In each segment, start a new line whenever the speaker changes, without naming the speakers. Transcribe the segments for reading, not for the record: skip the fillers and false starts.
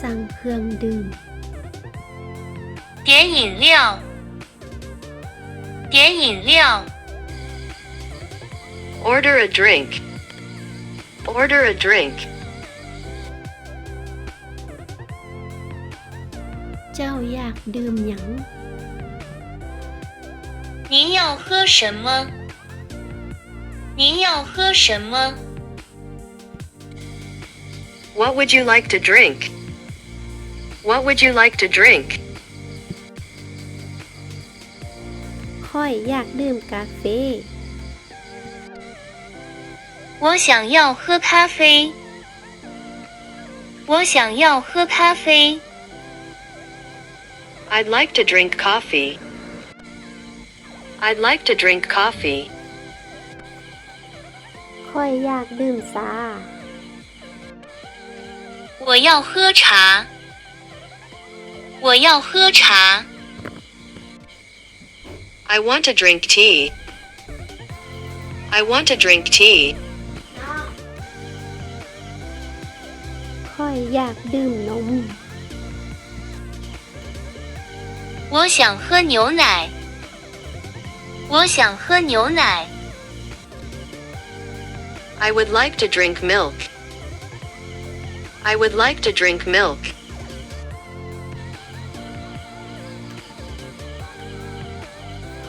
สั่งเครื่องดื่ม
点饮料点饮料
Order a drink. Order a drink.
เจ้าอยากดื่มหยัง
您要喝什么您要喝什么
What would you like to drink? What would you like to drink?
ข้อยอยากดื่มกาแฟ
我想要喝咖啡我想要喝咖啡
I'd like to drink coffee. I'd like to drink coffee.
ข้อยอยากดื่มชา
我要喝茶我要喝茶
I want to drink tea. I want to drink tea.
ข้อยอยากดื่มนม
我想喝牛奶我想喝牛奶
I would like to drink milk. I would like to drink milk.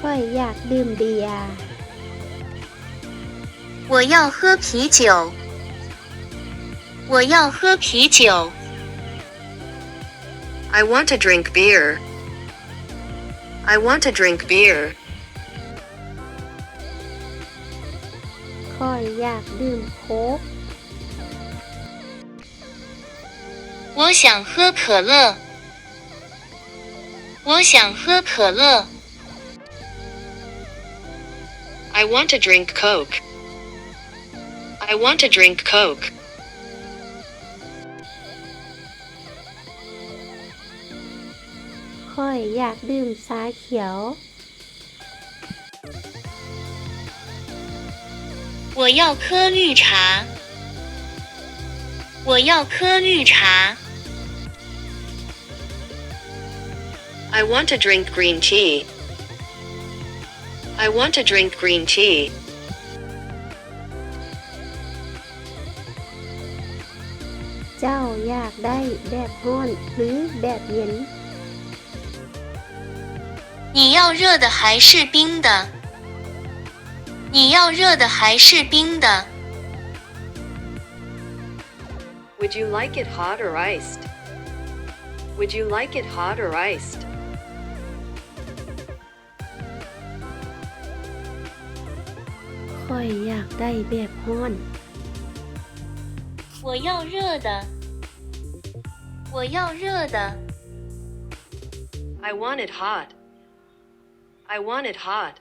ข้อยอยากดื่มเบียร์
我要喝啤酒我要喝啤酒
I want to drink beer. I want to drink beer.
ข้อยอยากดื่มโค้ก
我想喝可乐我想喝可乐
I want to drink Coke. I want to drink Coke.
ข้อยอยากดื่มชาเขียว
我要颗绿茶我要颗绿茶
I want to drink green tea. I want to drink green tea.
เจ้าอยากได้แบบร้อนหรือแบบเย็น
你要热的还是冰的你要热的还是冰的
Would you like it hot or iced? Would you like it hot or iced?
ข้อยอยากได้แบบร้อน
我要热的我要热的
I want it hot. I want it hot.